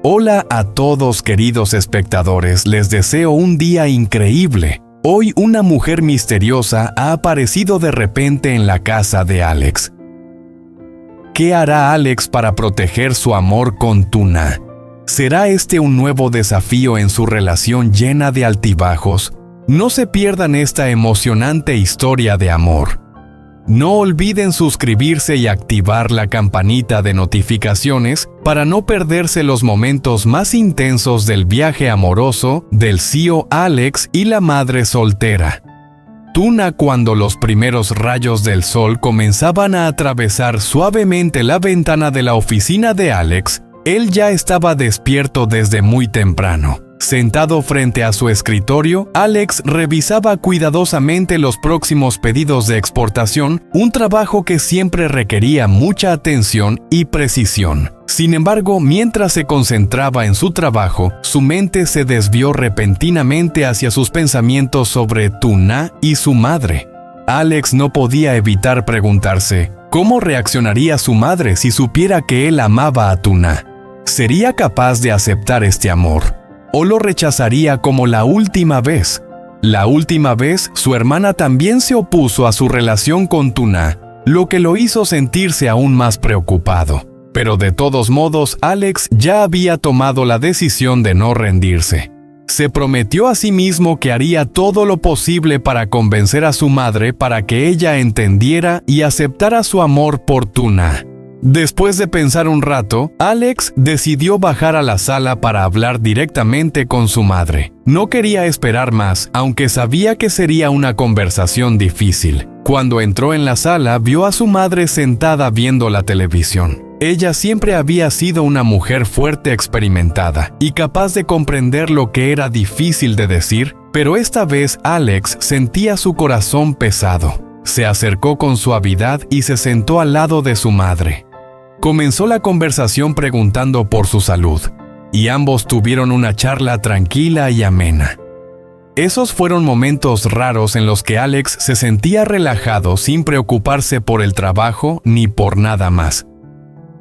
Hola a todos queridos espectadores, les deseo un día increíble. Hoy una mujer misteriosa ha aparecido de repente en la casa de Alex. ¿Qué hará Alex para proteger su amor con Tuna? ¿Será este un nuevo desafío en su relación llena de altibajos? No se pierdan esta emocionante historia de amor. No olviden suscribirse y activar la campanita de notificaciones para no perderse los momentos más intensos del viaje amoroso del CEO Alex y la madre soltera. Tuna, cuando los primeros rayos del sol comenzaban a atravesar suavemente la ventana de la oficina de Alex, él ya estaba despierto desde muy temprano. Sentado frente a su escritorio, Alex revisaba cuidadosamente los próximos pedidos de exportación, un trabajo que siempre requería mucha atención y precisión. Sin embargo, mientras se concentraba en su trabajo, su mente se desvió repentinamente hacia sus pensamientos sobre Tuna y su madre. Alex no podía evitar preguntarse, ¿cómo reaccionaría su madre si supiera que él amaba a Tuna? ¿Sería capaz de aceptar este amor? ¿O lo rechazaría como la última vez? La última vez, su hermana también se opuso a su relación con Tuna, lo que lo hizo sentirse aún más preocupado. Pero de todos modos, Alex ya había tomado la decisión de no rendirse. Se prometió a sí mismo que haría todo lo posible para convencer a su madre para que ella entendiera y aceptara su amor por Tuna. Después de pensar un rato, Alex decidió bajar a la sala para hablar directamente con su madre. No quería esperar más, aunque sabía que sería una conversación difícil. Cuando entró en la sala, vio a su madre sentada viendo la televisión. Ella siempre había sido una mujer fuerte, experimentada y capaz de comprender lo que era difícil de decir, pero esta vez Alex sentía su corazón pesado. Se acercó con suavidad y se sentó al lado de su madre. Comenzó la conversación preguntando por su salud, y ambos tuvieron una charla tranquila y amena. Esos fueron momentos raros en los que Alex se sentía relajado sin preocuparse por el trabajo ni por nada más.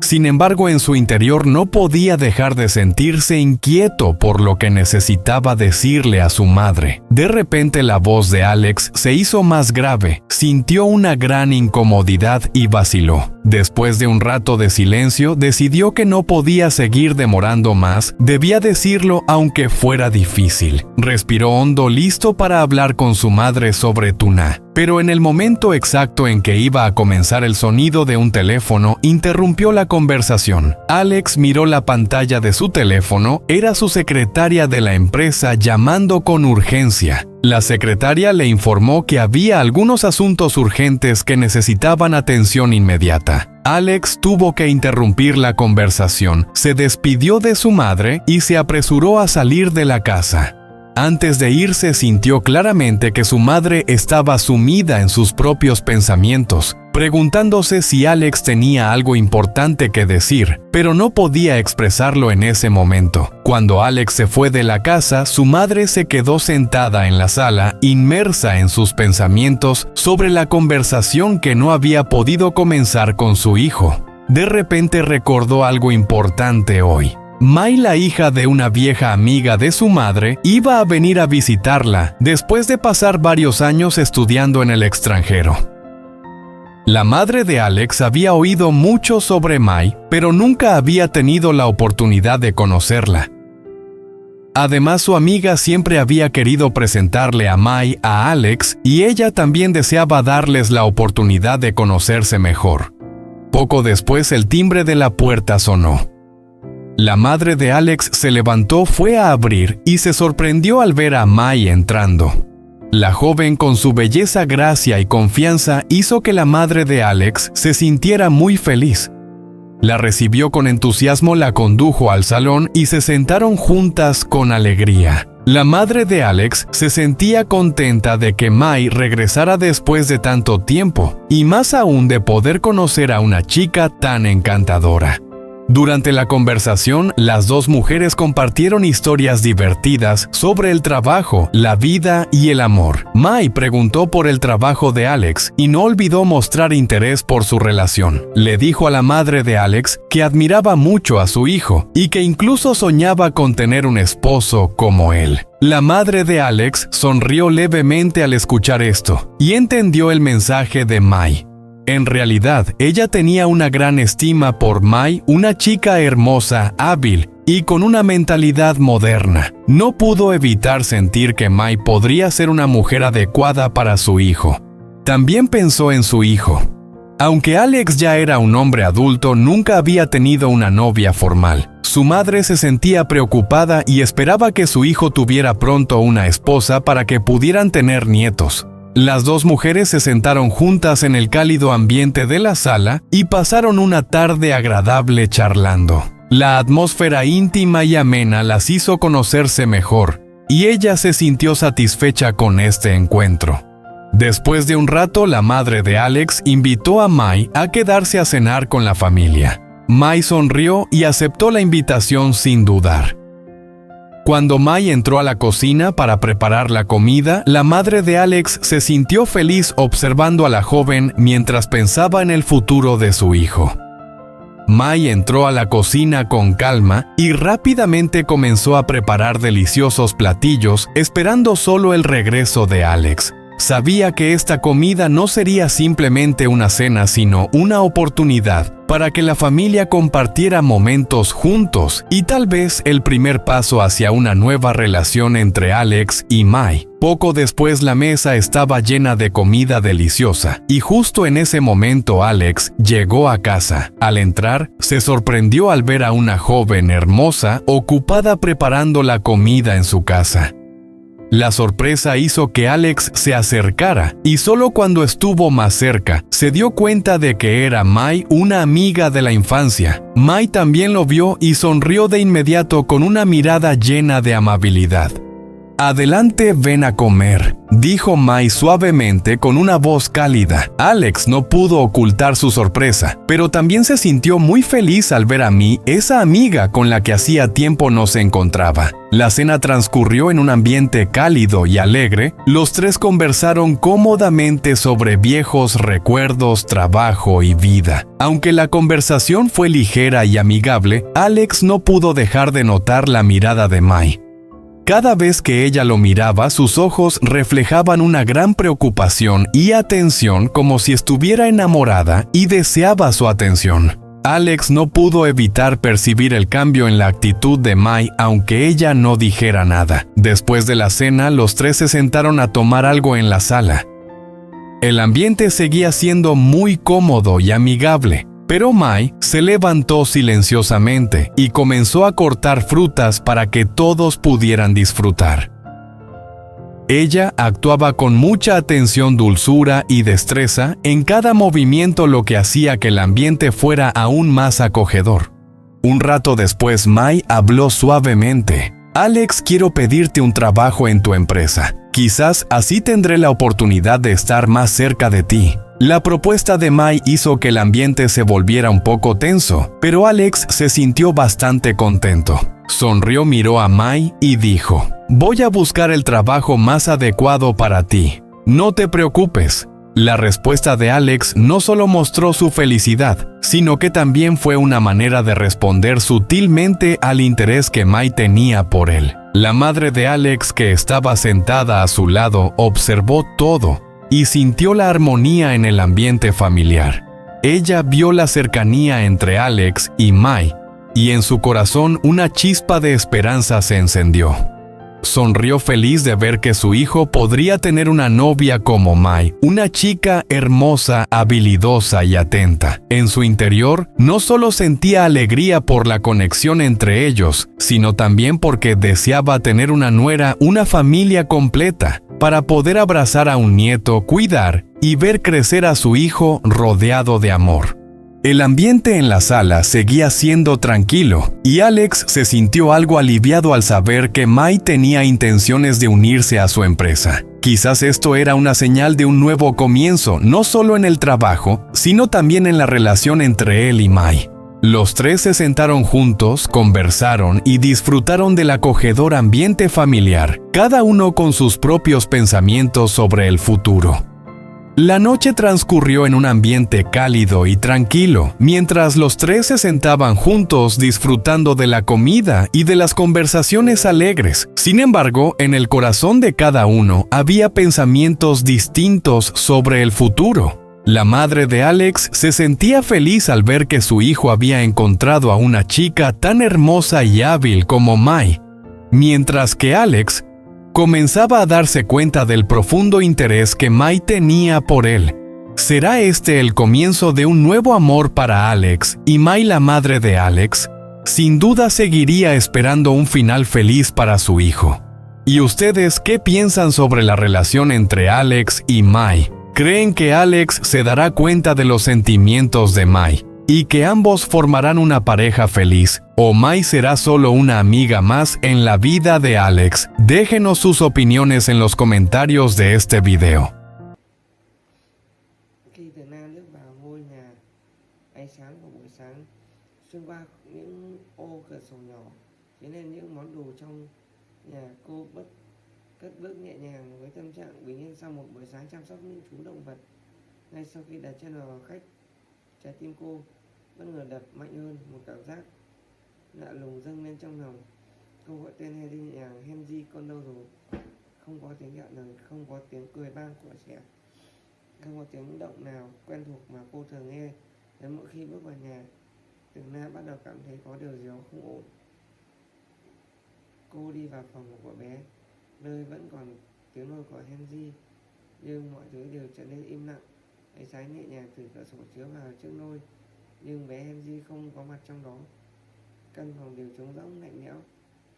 Sin embargo, en su interior no podía dejar de sentirse inquieto por lo que necesitaba decirle a su madre. De repente la voz de Alex se hizo más grave, sintió una gran incomodidad y vaciló. Después de un rato de silencio, decidió que no podía seguir demorando más, debía decirlo aunque fuera difícil. Respiró hondo, listo para hablar con su madre sobre Tuna. Pero en el momento exacto en que iba a comenzar, el sonido de un teléfono interrumpió la conversación. Alex miró la pantalla de su teléfono, era su secretaria de la empresa llamando con urgencia. La secretaria le informó que había algunos asuntos urgentes que necesitaban atención inmediata. Alex tuvo que interrumpir la conversación, se despidió de su madre y se apresuró a salir de la casa. Antes de irse, sintió claramente que su madre estaba sumida en sus propios pensamientos, preguntándose si Alex tenía algo importante que decir, pero no podía expresarlo en ese momento. Cuando Alex se fue de la casa, su madre se quedó sentada en la sala, inmersa en sus pensamientos sobre la conversación que no había podido comenzar con su hijo. De repente recordó algo importante hoy. Mai, la hija de una vieja amiga de su madre, iba a venir a visitarla después de pasar varios años estudiando en el extranjero. La madre de Alex había oído mucho sobre Mai, pero nunca había tenido la oportunidad de conocerla. Además, su amiga siempre había querido presentarle a Mai a Alex y ella también deseaba darles la oportunidad de conocerse mejor. Poco después, el timbre de la puerta sonó. La madre de Alex se levantó, fue a abrir y se sorprendió al ver a Mai entrando. La joven, con su belleza, gracia y confianza, hizo que la madre de Alex se sintiera muy feliz. La recibió con entusiasmo, la condujo al salón y se sentaron juntas con alegría. La madre de Alex se sentía contenta de que Mai regresara después de tanto tiempo, y más aún de poder conocer a una chica tan encantadora. Durante la conversación, las dos mujeres compartieron historias divertidas sobre el trabajo, la vida y el amor. Mai preguntó por el trabajo de Alex y no olvidó mostrar interés por su relación. Le dijo a la madre de Alex que admiraba mucho a su hijo y que incluso soñaba con tener un esposo como él. La madre de Alex sonrió levemente al escuchar esto y entendió el mensaje de Mai. En realidad, ella tenía una gran estima por Mai, una chica hermosa, hábil y con una mentalidad moderna. No pudo evitar sentir que Mai podría ser una mujer adecuada para su hijo. También pensó en su hijo. Aunque Alex ya era un hombre adulto, nunca había tenido una novia formal. Su madre se sentía preocupada y esperaba que su hijo tuviera pronto una esposa para que pudieran tener nietos. Las dos mujeres se sentaron juntas en el cálido ambiente de la sala y pasaron una tarde agradable charlando. La atmósfera íntima y amena las hizo conocerse mejor, y ella se sintió satisfecha con este encuentro. Después de un rato, la madre de Alex invitó a Mai a quedarse a cenar con la familia. Mai sonrió y aceptó la invitación sin dudar. Cuando Mai entró a la cocina para preparar la comida, la madre de Alex se sintió feliz observando a la joven mientras pensaba en el futuro de su hijo. Mai entró a la cocina con calma y rápidamente comenzó a preparar deliciosos platillos, esperando solo el regreso de Alex. Sabía que esta comida no sería simplemente una cena, sino una oportunidad para que la familia compartiera momentos juntos y tal vez el primer paso hacia una nueva relación entre Alex y Mai. Poco después la mesa estaba llena de comida deliciosa y justo en ese momento Alex llegó a casa. Al entrar, se sorprendió al ver a una joven hermosa ocupada preparando la comida en su casa. La sorpresa hizo que Alex se acercara y solo cuando estuvo más cerca se dio cuenta de que era Mai, una amiga de la infancia. Mai también lo vio y sonrió de inmediato con una mirada llena de amabilidad. «Adelante, ven a comer», dijo Mai suavemente con una voz cálida. Alex no pudo ocultar su sorpresa, pero también se sintió muy feliz al ver a Mai, esa amiga con la que hacía tiempo no se encontraba. La cena transcurrió en un ambiente cálido y alegre. Los tres conversaron cómodamente sobre viejos recuerdos, trabajo y vida. Aunque la conversación fue ligera y amigable, Alex no pudo dejar de notar la mirada de Mai. Cada vez que ella lo miraba, sus ojos reflejaban una gran preocupación y atención, como si estuviera enamorada y deseaba su atención. Alex no pudo evitar percibir el cambio en la actitud de Mai, aunque ella no dijera nada. Después de la cena, los tres se sentaron a tomar algo en la sala. El ambiente seguía siendo muy cómodo y amigable. Pero Mai se levantó silenciosamente y comenzó a cortar frutas para que todos pudieran disfrutar. Ella actuaba con mucha atención, dulzura y destreza en cada movimiento, lo que hacía que el ambiente fuera aún más acogedor. Un rato después, Mai habló suavemente. «Alex, quiero pedirte un trabajo en tu empresa. Quizás así tendré la oportunidad de estar más cerca de ti». La propuesta de Mai hizo que el ambiente se volviera un poco tenso, pero Alex se sintió bastante contento. Sonrió, miró a Mai y dijo: «Voy a buscar el trabajo más adecuado para ti. No te preocupes». La respuesta de Alex no solo mostró su felicidad, sino que también fue una manera de responder sutilmente al interés que Mai tenía por él. La madre de Alex, que estaba sentada a su lado, observó todo y sintió la armonía en el ambiente familiar. Ella vio la cercanía entre Alex y Mai, y en su corazón una chispa de esperanza se encendió. Sonrió feliz de ver que su hijo podría tener una novia como Mai, una chica hermosa, habilidosa y atenta. En su interior, no solo sentía alegría por la conexión entre ellos, sino también porque deseaba tener una nuera, una familia completa, para poder abrazar a un nieto, cuidar y ver crecer a su hijo rodeado de amor. El ambiente en la sala seguía siendo tranquilo, y Alex se sintió algo aliviado al saber que Mai tenía intenciones de unirse a su empresa. Quizás esto era una señal de un nuevo comienzo, no solo en el trabajo, sino también en la relación entre él y Mai. Los tres se sentaron juntos, conversaron y disfrutaron del acogedor ambiente familiar, cada uno con sus propios pensamientos sobre el futuro. La noche transcurrió en un ambiente cálido y tranquilo, mientras los tres se sentaban juntos disfrutando de la comida y de las conversaciones alegres. Sin embargo, en el corazón de cada uno había pensamientos distintos sobre el futuro. La madre de Alex se sentía feliz al ver que su hijo había encontrado a una chica tan hermosa y hábil como Mai, mientras que Alex comenzaba a darse cuenta del profundo interés que Mai tenía por él. ¿Será este el comienzo de un nuevo amor para Alex y Mai, la madre de Alex? Sin duda seguiría esperando un final feliz para su hijo. ¿Y ustedes qué piensan sobre la relación entre Alex y Mai? ¿Creen que Alex se dará cuenta de los sentimientos de Mai y que ambos formarán una pareja feliz, o Mai será solo una amiga más en la vida de Alex? Déjenos sus opiniones en los comentarios de este video. Khi Từ Na lướt vào ngôi nhà, ánh sáng của buổi sáng xuyên qua những ô cửa sổ nhỏ khiến nên những món đồ trong nhà cô cất bước nhẹ nhàng với tâm trạng bình yên sau một buổi sáng chăm sóc những chú động vật. Ngay sau khi đặt chân vào khách, trái tim cô bất ngờ đập mạnh hơn, một cảm giác lạ lùng dâng lên trong lòng. Cô gọi tên Henry nhẹ nhàng. Henry, con đâu rồi? Không có tiếng gọi lời, không có tiếng cười vang của trẻ, không có tiếng động nào quen thuộc mà cô thường nghe đến mỗi khi bước vào nhà. Từ Na bắt đầu cảm thấy có điều gì đó không ổn. Cô đi vào phòng của bé, nơi vẫn còn tiếng nôi của Henry, nhưng mọi thứ đều trở nên im lặng. Ánh sáng nhẹ nhàng từ cửa sổ chiếu vào trước nôi, nhưng bé Henry không có mặt trong đó. Căn phòng đều trống rỗng lạnh lẽo,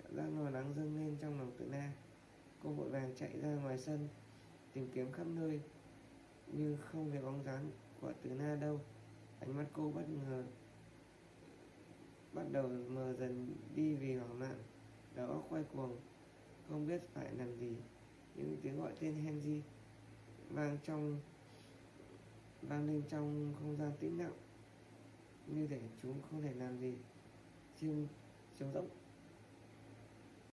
cảm giác lo lắng dâng lên trong lòng Từ Na. Cô vội vàng chạy ra ngoài sân, tìm kiếm khắp nơi, nhưng không thấy bóng dáng của Từ Na đâu. Ánh mắt cô bất ngờ bắt đầu mờ dần đi vì hoảng loạn, đầu óc quay cuồng, không biết phải làm gì. Những tiếng gọi tên Henry vang lên trong không gian tĩnh lặng, như thể chúng không thể làm gì. Trống rỗng